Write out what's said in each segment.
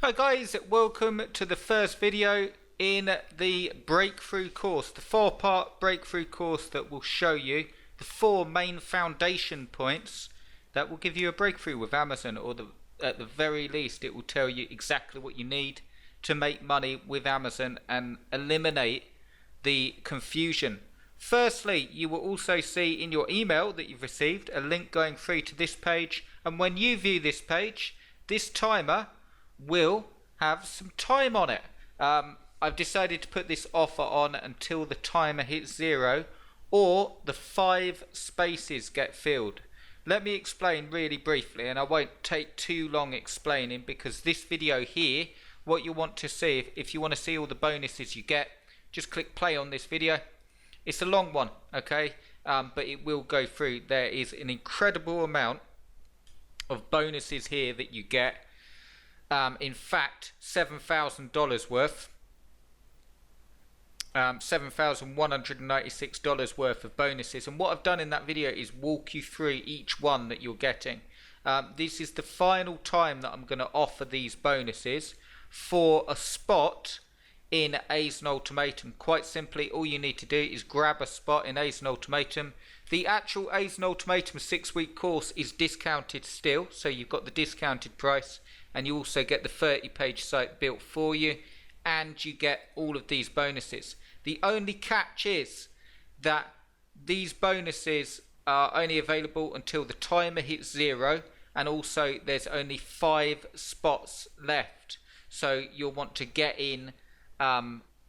Hi guys, welcome to the first video in the breakthrough course, the 4-part breakthrough course that will show you the 4 main foundation points that will give you a breakthrough with Amazon, or at the very least it will tell you exactly what you need to make money with Amazon and eliminate the confusion. Firstly, you will also see in your email that you've received a link going through to this page, and when you view this page, this timer will have some time on it. I've decided to put this offer on until the timer hits 0 or the 5 spaces get filled. Let me explain really briefly, and I won't take too long explaining, because this video here, what you want to see, if you want to see all the bonuses you get, just click play on this video. It's a long one, okay, but it will go through. There is an incredible amount of bonuses here that you get. In fact, $7,000 worth, $7,196 worth of bonuses. And what I've done in that video is walk you through each one that you're getting. This is the final time that I'm going to offer these bonuses for a spot in A's and Ultimatum. Quite simply, all you need to do is grab a spot in A's and Ultimatum. The actual A's and Ultimatum 6-week course is discounted still, so you've got the discounted price, and you also get the 30-page site built for you, and you get all of these bonuses. The only catch is that these bonuses are only available until the timer hits 0, and also there's only 5 spots left. So you'll want to get in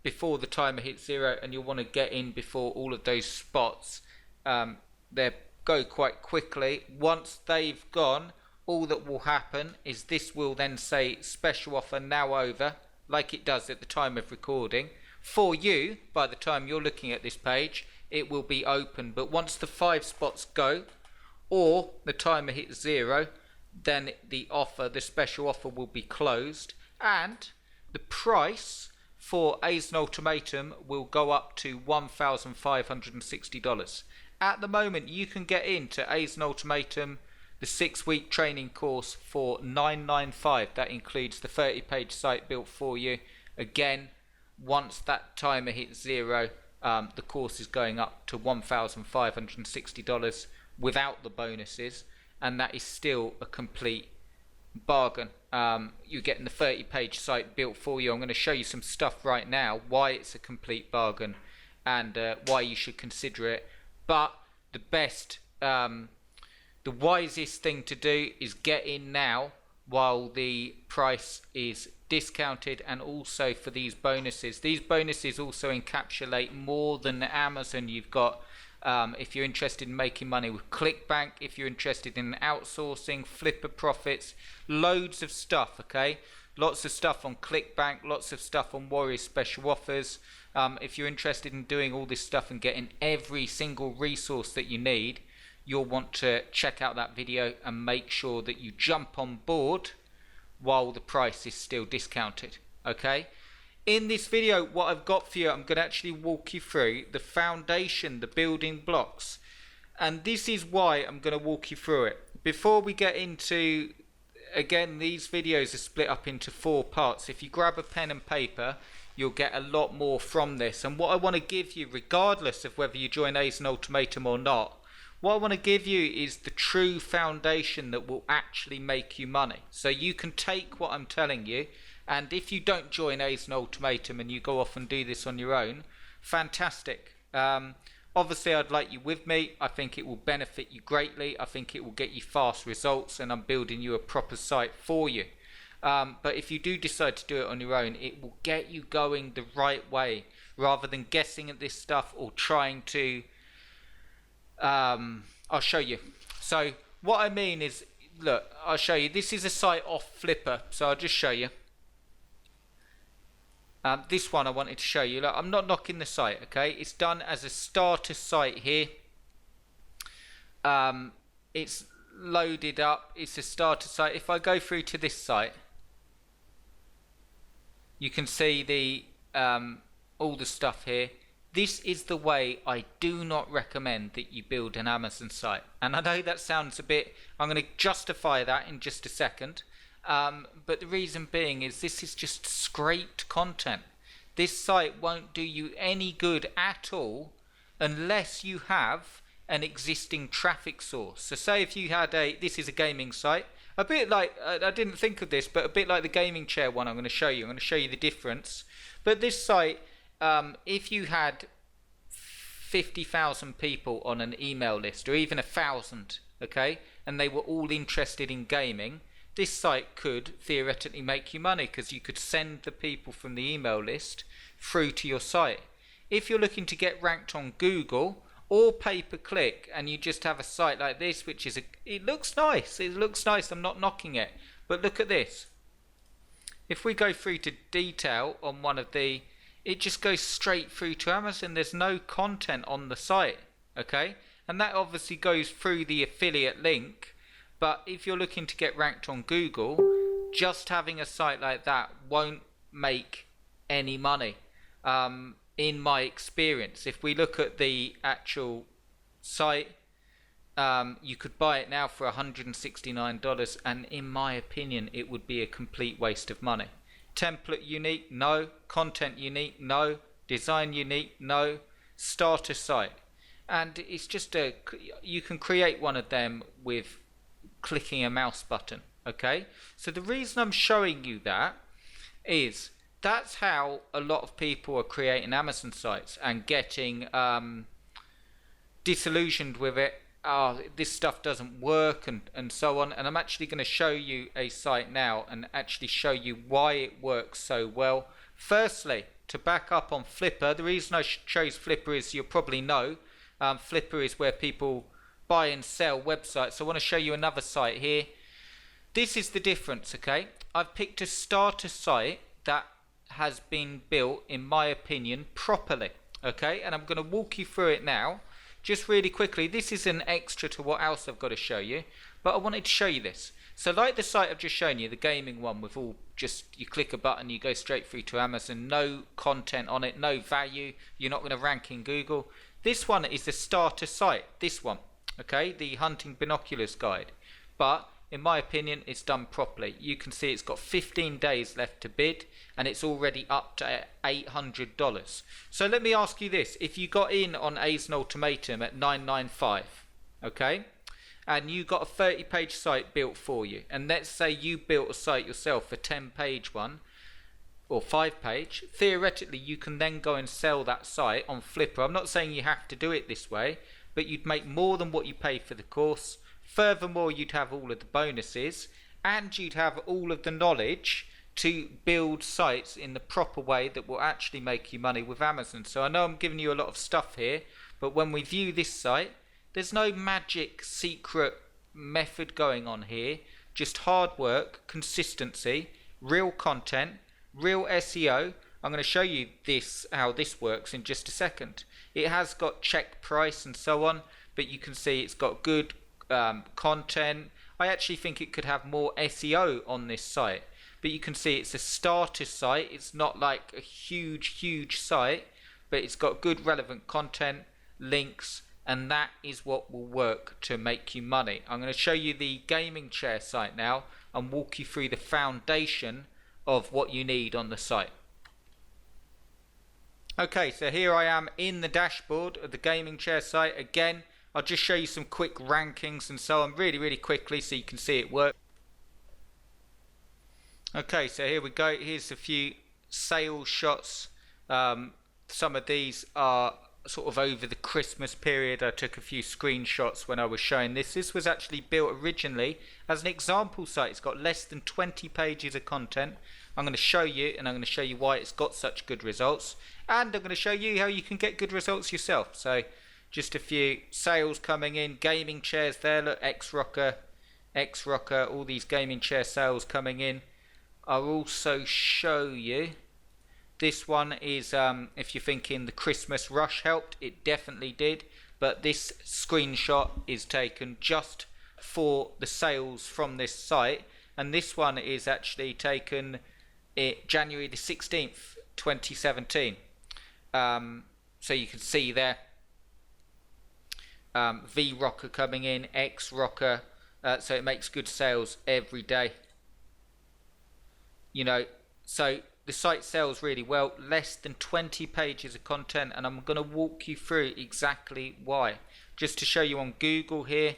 before the timer hits 0, and you'll want to get in before all of those spots they go quite quickly. Once they've gone, all that will happen is this will then say special offer now over, like it does at the time of recording. For you, by the time you're looking at this page, it will be open. But once the 5 spots go, or the timer hits 0, then the special offer will be closed, and the price for A's and Ultimatum will go up to $1,560. At the moment, you can get into A's and Ultimatum, the 6-week training course, for $995. That includes the 30-page site built for you. Again, once that timer hits 0, the course is going up to $1,560 without the bonuses, and that is still a complete bargain. You're getting the 30-page site built for you. I'm going to show you some stuff right now, why it's a complete bargain and why you should consider it. But the wisest thing to do is get in now while the price is discounted, and also for these bonuses. These bonuses also encapsulate more than Amazon. You've got, if you're interested in making money with ClickBank, if you're interested in outsourcing, Flipper Profits, loads of stuff, okay? Lots of stuff on ClickBank, lots of stuff on Warrior Special Offers. If you're interested in doing all this stuff and getting every single resource that you need, you'll want to check out that video and make sure that you jump on board while the price is still discounted, okay? In this video, what I've got for you, I'm going to actually walk you through the foundation, the building blocks, and this is why I'm going to walk you through it. Before we get into, again, these videos are split up into 4 parts. If you grab a pen and paper, you'll get a lot more from this. And what I want to give you, regardless of whether you join A's and Ultimatum or not, what I want to give you is the true foundation that will actually make you money. So you can take what I'm telling you, and if you don't join A's and Ultimatum and you go off and do this on your own, fantastic. Obviously, I'd like you with me. I think it will benefit you greatly. I think it will get you fast results, and I'm building you a proper site for you. But if you do decide to do it on your own, it will get you going the right way, rather than guessing at this stuff or trying to I'll show you. So what I mean is, look, I'll show you. This is a site off Flipper, so I'll just show you. This one I wanted to show you. Look, I'm not knocking the site, okay? It's done as a starter site here. It's loaded up. It's a starter site. If I go through to this site, you can see the all the stuff here. This is the way I do not recommend that you build an Amazon site. And I know that sounds a bit, I'm going to justify that in just a second. But the reason being is this is just scraped content. This site won't do you any good at all unless you have an existing traffic source. So say if you had this is a gaming site, a bit like, I didn't think of this, but a bit like the gaming chair one I'm going to show you. I'm going to show you the difference. But this site, if you had 50,000 people on an email list, or even 1,000, okay, and they were all interested in gaming, this site could theoretically make you money because you could send the people from the email list through to your site. If you're looking to get ranked on Google or pay-per-click, and you just have a site like this, which is it looks nice, I'm not knocking it, but look at this. If we go through to detail on one of the, it just goes straight through to Amazon. There's no content on the site, okay, and that obviously goes through the affiliate link. But if you're looking to get ranked on Google, just having a site like that won't make any money. In my experience, if we look at the actual site, you could buy it now for $169, and in my opinion, it would be a complete waste of money. Template unique? No. Content unique? No. Design unique? No. Starter site. And it's just you can create one of them with clicking a mouse button, okay? So the reason I'm showing you that is that's how a lot of people are creating Amazon sites and getting disillusioned with it. This stuff doesn't work, and so on. And I'm actually going to show you a site now and actually show you why it works so well. Firstly, to back up on Flipper, the reason I chose Flipper is you'll probably know Flipper is where people buy and sell websites. I want to show you another site here. This is the difference, okay? I've picked a starter site that has been built, in my opinion, properly, okay? And I'm going to walk you through it now, just really quickly. This is an extra to what else I've got to show you, but I wanted to show you this. So like the site I've just shown you, the gaming one with all, just you click a button, you go straight through to Amazon, no content on it, no value, you're not going to rank in Google. This one is the starter site, this one. Okay, the hunting binoculars guide, but in my opinion it's done properly. You can see it's got 15 days left to bid and it's already up to $800. So let me ask you this: if you got in on Aizen Ultimatum at $9.95, okay, and you got a 30-page site built for you, and let's say you built a site yourself, a 10-page one or 5-page, theoretically you can then go and sell that site on Flipper. I'm not saying you have to do it this way, but you'd make more than what you pay for the course. Furthermore, you'd have all of the bonuses, and you'd have all of the knowledge to build sites in the proper way that will actually make you money with Amazon. So I know I'm giving you a lot of stuff here, but when we view this site, there's no magic secret method going on here. Just hard work, consistency, real content, real SEO. I'm going to show you how this works in just a second. It has got check price and so on, but you can see it's got good content. I actually think it could have more SEO on this site, but you can see it's a starter site. It's not like a huge site, but it's got good relevant content, links, and that is what will work to make you money. I'm going to show you the gaming chair site now and walk you through the foundation of what you need on the site. Okay, so here I am in the dashboard of the gaming chair site. Again, I'll just show you some quick rankings and so on really quickly so you can see it work. Okay, so here we go. Here's a few sales shots. Some of these are sort of over the Christmas period. I took a few screenshots when I was showing this. This was actually built originally as an example site. It's got less than 20 pages of content. I'm going to show you, and I'm going to show you why it's got such good results, and I'm going to show you how you can get good results yourself. So just a few sales coming in, gaming chairs there, look, X-Rocker, all these gaming chair sales coming in. I'll also show you, this one is, if you're thinking the Christmas rush helped, it definitely did, but this screenshot is taken just for the sales from this site, and this one is actually taken January the 16th, 2017. So you can see there, V-Rocker coming in, X-Rocker, so it makes good sales every day. you know, so the site sells really well, less than 20 pages of content, and I'm going to walk you through exactly why. Just to show you on Google here,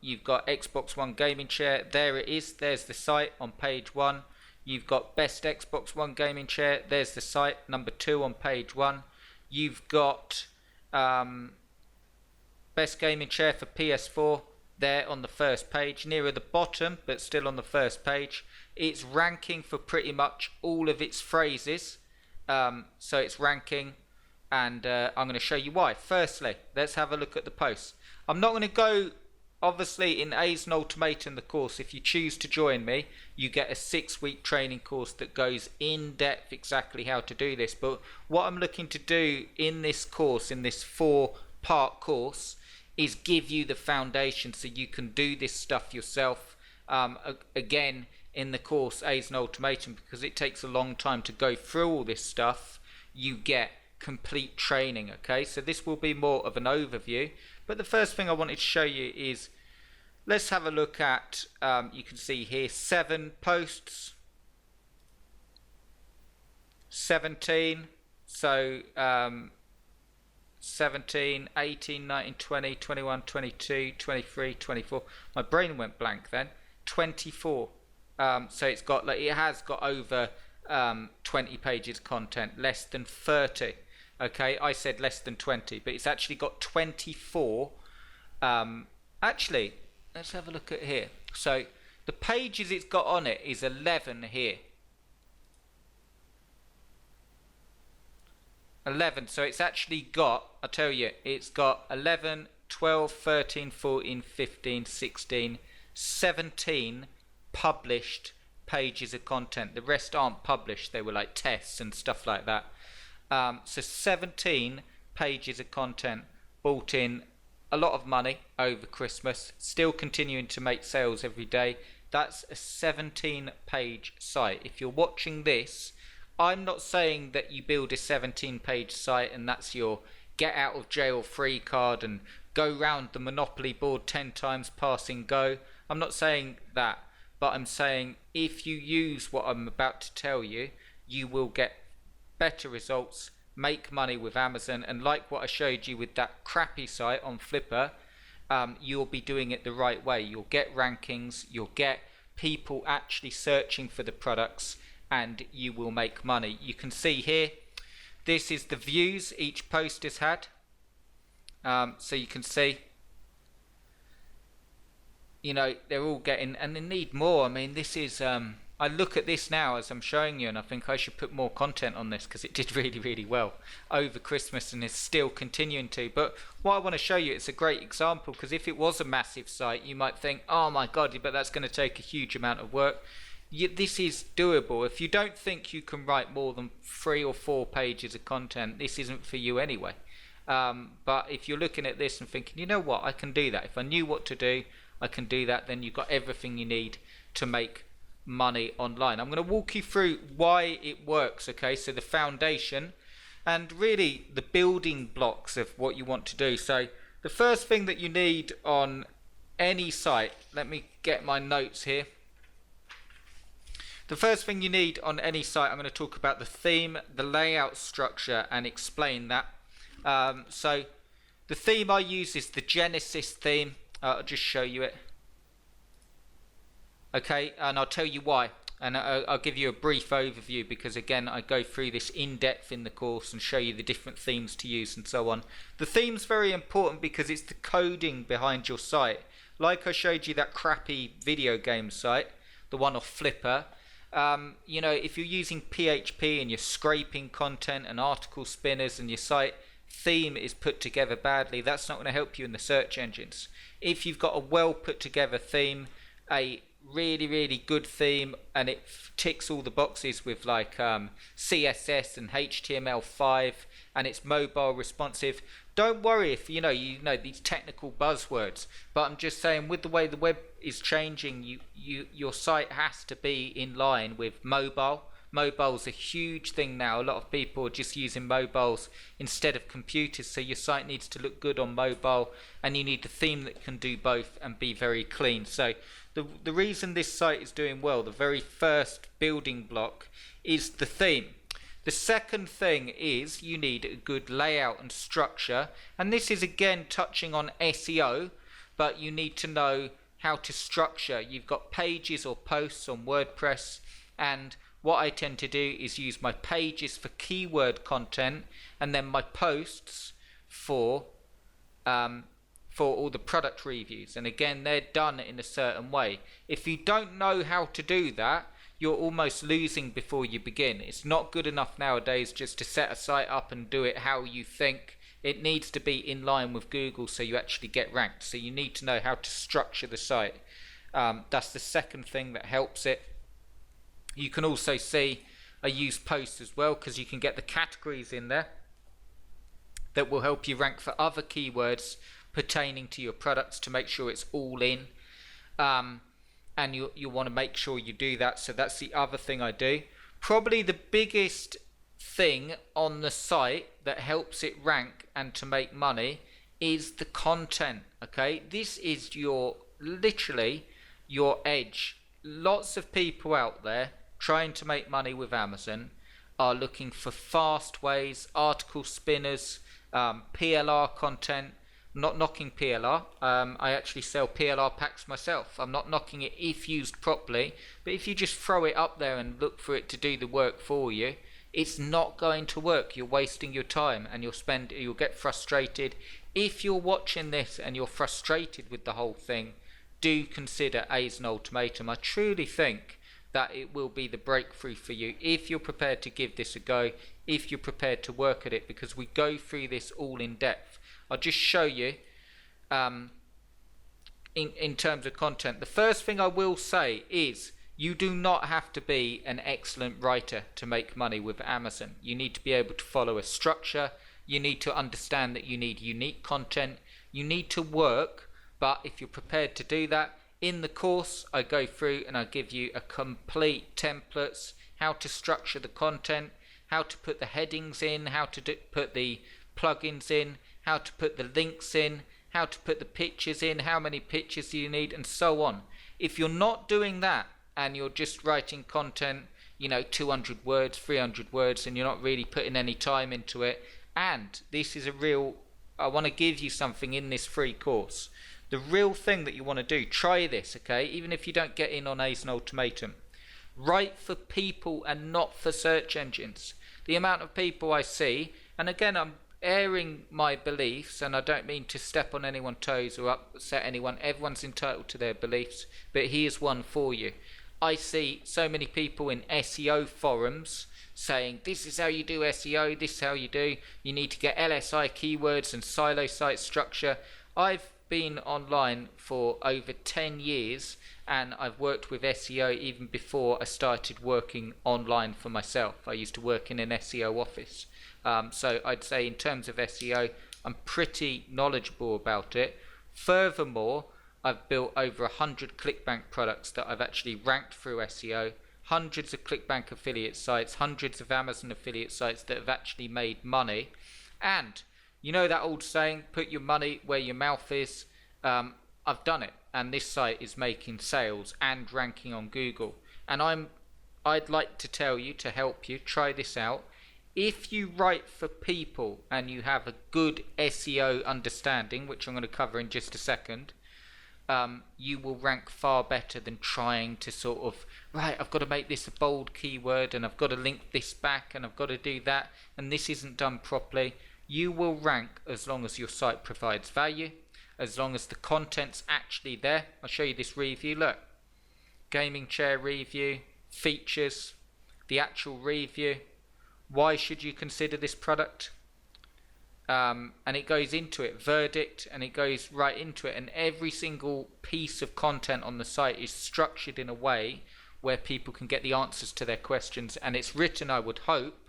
you've got Xbox One gaming chair. There it is. There's the site on page 1. You've got best Xbox One gaming chair. There's the site, number 2 on page 1. You've got best gaming chair for PS4 there on the first page, nearer the bottom but still on the first page. It's ranking for pretty much all of its phrases, so it's ranking, and I'm going to show you why. Firstly, let's have a look at the posts. I'm not going to go, obviously, in A's and Ultimatum, the course. If you choose to join me, you get a 6-week training course that goes in depth exactly how to do this. But what I'm looking to do in this course, in this 4-part course, is give you the foundation so you can do this stuff yourself. Again, in the course A's and Ultimatum, because it takes a long time to go through all this stuff, you get complete training. Okay, so this will be more of an overview, but the first thing I wanted to show you is, let's have a look at, you can see here 7 posts, 17, so 17, 18, 19, 20, 21, 22, 23, 24, my brain went blank then, 24. So it's got, like, it has got over 20 pages content, less than 30. Okay, I said less than 20, but it's actually got 24. Actually, let's have a look at here. So the pages it's got on it is 11 here. 11, so it's actually got, I tell you, it's got 11, 12, 13, 14, 15, 16, 17 published pages of content. The rest aren't published, they were like tests and stuff like that. So 17 pages of content, bought in a lot of money over Christmas, still continuing to make sales every day. That's a 17-page site. If you're watching this, I'm not saying that you build a 17-page site and that's your get out of jail free card and go round the Monopoly board 10 times passing go. I'm not saying that, but I'm saying if you use what I'm about to tell you, you will get better results, make money with Amazon, and like what I showed you with that crappy site on Flipper, you'll be doing it the right way. You'll get rankings, you'll get people actually searching for the products, and you will make money. You can see here, this is the views each post has had. So you can see, you know, they're all getting, and they need more. I mean, this is, I look at this now as I'm showing you and I think I should put more content on this because it did really, really well over Christmas and is still continuing to. But what I want to show you, it's a great example, because if it was a massive site, you might think, oh my God, but that's going to take a huge amount of work. This is doable. If you don't think you can write more than 3 or 4 pages of content, this isn't for you anyway. But if you're looking at this and thinking, you know what, I can do that. If I knew what to do, I can do that. Then you've got everything you need to make money online. I'm going to walk you through why it works. Okay, so the foundation and really the building blocks of what you want to do. So the first thing that you need on any site, let me get my notes here. The first thing you need on any site, I'm going to talk about the theme, the layout structure, and explain that. So the theme I use is the Genesis theme. I'll just show you it. Okay, and I'll tell you why. And I'll give you a brief overview, because again, I go through this in depth in the course and show you the different themes to use and so on. The theme's very important because it's the coding behind your site. Like I showed you that crappy video game site, the one off Flipper. You know, if you're using PHP and you're scraping content and article spinners and your site theme is put together badly, that's not going to help you in the search engines. If you've got a well put together theme, a really, really good theme, and it ticks all the boxes with like CSS and HTML5, and it's mobile responsive, don't worry if you know these technical buzzwords, but I'm just saying, with the way the web is changing, your site has to be in line with mobile, Mobile's a huge thing now. A lot of people are just using mobiles instead of computers, so your site needs to look good on mobile, and you need a theme that can do both and be very clean. So the reason this site is doing well, the very first building block, is the theme. The second thing is you need a good layout and structure, and this is again touching on SEO, but you need to know how to structure. You've got pages or posts on WordPress, and what I tend to do is use my pages for keyword content, and then my posts for all the product reviews. And again, they're done in a certain way. If you don't know how to do that, you're almost losing before you begin. It's not good enough nowadays just to set a site up and do it how you think. It needs to be in line with Google so you actually get ranked. So you need to know how to structure the site. That's the second thing that helps it. You can also see I use posts as well, because you can get the categories in there that will help you rank for other keywords pertaining to your products to make sure it's all in. And you want to make sure you do that. So that's the other thing I do. Probably the biggest thing on the site that helps it rank and to make money is the content. Okay, this is literally your edge. Lots of people out there trying to make money with Amazon are looking for fast ways, article spinners, PLR content. Not knocking PLR. I actually sell PLR packs myself. I'm not knocking it if used properly, but if you just throw it up there and look for it to do the work for you, it's not going to work. You're wasting your time, and you'll get frustrated. If you're watching this and you're frustrated with the whole thing, do consider A's and Ultimatum. I truly think that it will be the breakthrough for you if you're prepared to give this a go, if you're prepared to work at it, because we go through this all in depth. I'll just show you in terms of content. The first thing I will say is you do not have to be an excellent writer to make money with Amazon. You need to be able to follow a structure. You need to understand that you need unique content. You need to work, but if you're prepared to do that, in the course I go through and I give you a complete templates, how to structure the content, how to put the headings in, how to put the plugins in, how to put the links in, how to put the pictures in, how many pictures do you need, and so on. If you're not doing that and you're just writing content, 200 words, 300 words, and you're not really putting any time into it, and this is I want to give you something in this free course. The real thing that you want to do, try this, okay, even if you don't get in on A's and Ultimatum. Write for people and not for search engines. The amount of people I see, and again, I'm airing my beliefs, and I don't mean to step on anyone's toes or upset anyone. Everyone's entitled to their beliefs, but here's one for you. I see so many people in SEO forums saying, this is how you do SEO, this is how you do, you need to get LSI keywords and silo site structure. I've been online for over 10 years, and I've worked with SEO even before I started working online for myself. I used to work in an SEO office. So I'd say in terms of SEO, I'm pretty knowledgeable about it. Furthermore, I've built over 100 ClickBank products that I've actually ranked through SEO, hundreds of ClickBank affiliate sites, hundreds of Amazon affiliate sites that have actually made money. And you know that old saying, put your money where your mouth is? I've done it, and this site is making sales and ranking on Google. And I'd like to tell you, to help you, try this out. If you write for people and you have a good SEO understanding, which I'm going to cover in just a second, you will rank far better than trying to sort of, right, I've got to make this a bold keyword, and I've got to link this back, and I've got to do that, and this isn't done properly. You will rank as long as your site provides value, as long as the content's actually there. I'll show you this review. Look, gaming chair review, features, the actual review. Why should you consider this product? And it goes into it, verdict, and it goes right into it. And every single piece of content on the site is structured in a way where people can get the answers to their questions. And it's written, I would hope,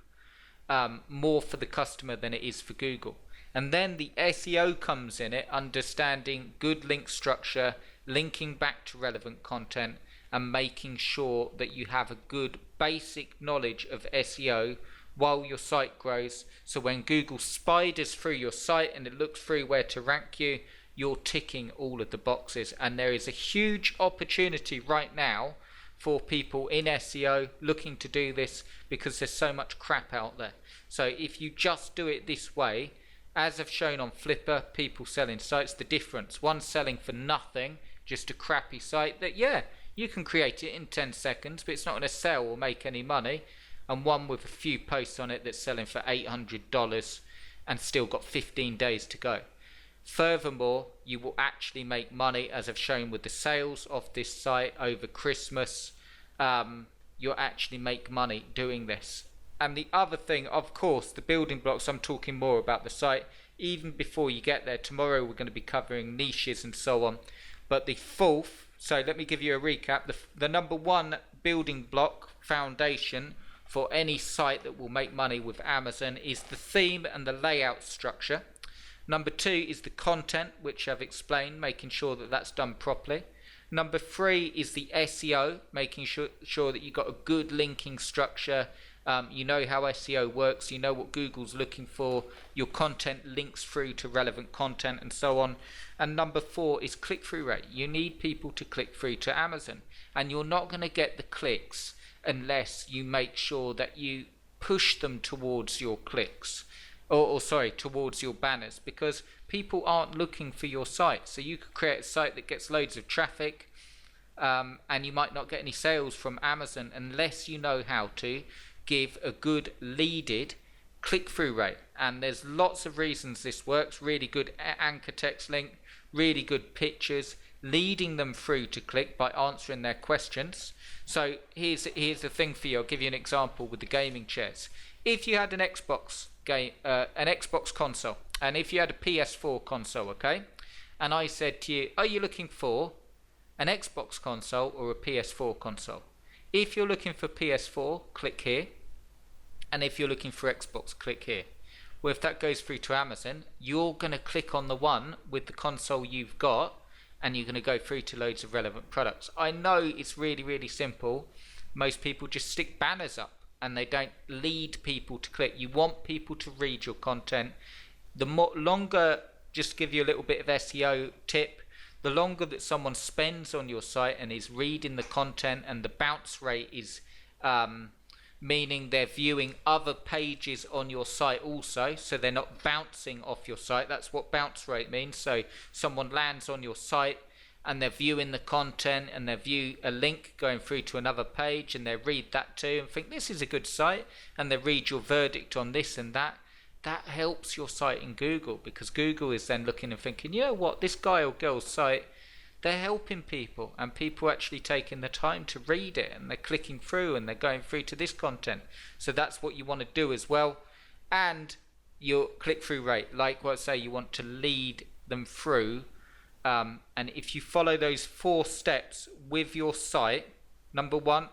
more for the customer than it is for Google. And then the SEO comes in it, understanding good link structure, linking back to relevant content, and making sure that you have a good basic knowledge of SEO while your site grows. So when Google spiders through your site and it looks through where to rank you, you're ticking all of the boxes. And there is a huge opportunity right now for people in SEO looking to do this, because there's so much crap out there. So if you just do it this way, as I've shown on Flipper, people selling sites, the difference, one selling for nothing, just a crappy site that, yeah, you can create it in 10 seconds, but it's not going to sell or make any money, and one with a few posts on it that's selling for $800 and still got 15 days to go. Furthermore, you will actually make money, as I've shown with the sales of this site over Christmas. You'll actually make money doing this. And the other thing, of course, the building blocks, I'm talking more about the site. Even before you get there, tomorrow we're going to be covering niches and so on. But the fourth, so let me give you a recap. The number one building block foundation for any site that will make money with Amazon is the theme and the layout structure. Number two is the content, which I've explained, making sure that that's done properly. Number three is the SEO, making sure that you've got a good linking structure. You know how SEO works, you know what Google's looking for, your content links through to relevant content and so on. And number four is click-through rate. You need people to click through to Amazon, and you're not going to get the clicks unless you make sure that you push them towards your clicks. Towards your banners, because people aren't looking for your site. So you could create a site that gets loads of traffic, and you might not get any sales from Amazon unless you know how to give a good leaded click-through rate. And there's lots of reasons this works. Really good anchor text link, really good pictures, leading them through to click by answering their questions. So here's the thing for you. I'll give you an example with the gaming chairs. If you had an Xbox console, and if you had a PS4 console, okay, and I said to you, are you looking for an Xbox console or a PS4 console? If you're looking for PS4, click here, and if you're looking for Xbox, click here. Well, if that goes through to Amazon, you're going to click on the one with the console you've got, and you're going to go through to loads of relevant products. I know it's really, really simple. Most people just stick banners up and they don't lead people to click. You want people to read your content. The longer, just to give you a little bit of SEO tip, the longer that someone spends on your site and is reading the content, and the bounce rate is meaning they're viewing other pages on your site also, so they're not bouncing off your site. That's what bounce rate means. So someone lands on your site and they're viewing the content, and they view a link going through to another page, and they read that too and think this is a good site, and they read your verdict on this and that. That helps your site in Google, because Google is then looking and thinking, you know what, this guy or girl's site, they're helping people, and people actually taking the time to read it, and they're clicking through and they're going through to this content. So that's what you want to do as well. And your click-through rate, like what I say, you want to lead them through. And if you follow those 4 steps with your site, number 1,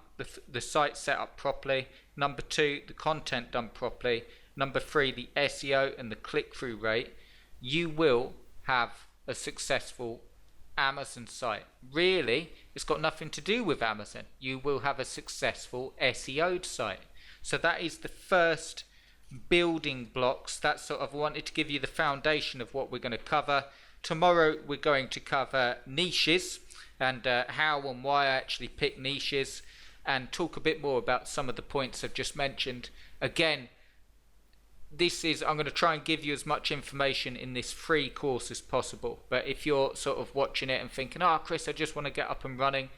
the site set up properly. Number 2, the content done properly. Number 3, the SEO and the click-through rate, you will have a successful Amazon site. Really, it's got nothing to do with Amazon. You will have a successful SEO'd site. So that is the first building blocks. That's sort of, I wanted to give you the foundation of what we're going to cover. Tomorrow we're going to cover niches, and how and why I actually pick niches, and talk a bit more about some of the points I've just mentioned. Again, I'm going to try and give you as much information in this free course as possible. But if you're sort of watching it and thinking, Chris, I just want to get up and running,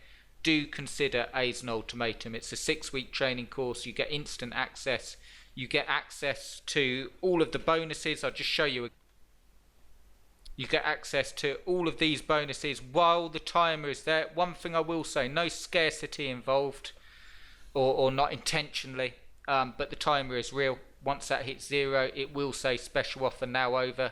do consider A's and Ultimatum. It's a 6-week training course. You get instant access. You get access to all of the bonuses. I'll just show you. You get access to all of these bonuses while the timer is there. One thing I will say, no scarcity involved, or not intentionally, but the timer is real. Once that hits 0, it will say special offer now over.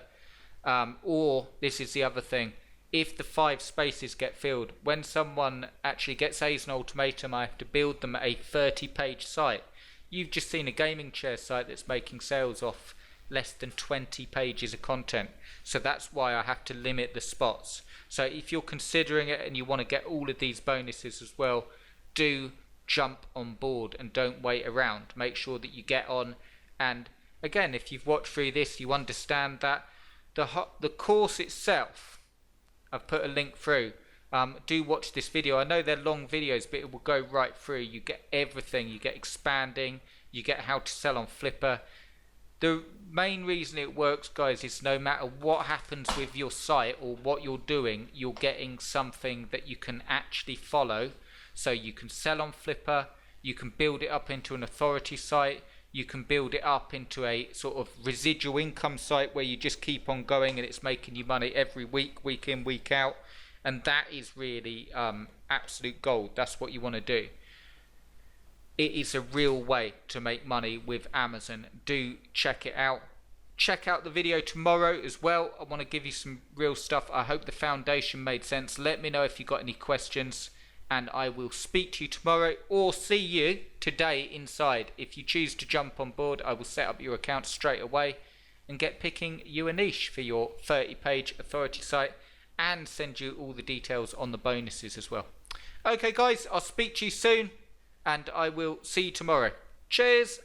Or this is the other thing, if the 5 spaces get filled, when someone actually gets A's and Ultimatum, I have to build them a 30-page site. You've just seen a gaming chair site that's making sales off less than 20 pages of content. So that's why I have to limit the spots. So if you're considering it and you want to get all of these bonuses as well, do jump on board and don't wait around. Make sure that you get on. And again, if you've watched through this, you understand that the course itself, I've put a link through. Do watch this video. I know they're long videos, but it will go right through. You get everything. You get expanding. You get how to sell on Flipper. The main reason it works, guys, is no matter what happens with your site or what you're doing, you're getting something that you can actually follow. So you can sell on Flipper, you can build it up into an authority site, you can build it up into a sort of residual income site where you just keep on going and it's making you money every week, week in, week out. And that is really absolute gold. That's what you want to do. It is a real way to make money with Amazon. Do check it out. Check out the video tomorrow as well. I want to give you some real stuff. I hope the foundation made sense. Let me know if you got any questions, and I will speak to you tomorrow or see you today inside. If you choose to jump on board, I will set up your account straight away and get picking you a niche for your 30-page authority site and send you all the details on the bonuses as well. Okay guys, I'll speak to you soon and I will see you tomorrow. Cheers.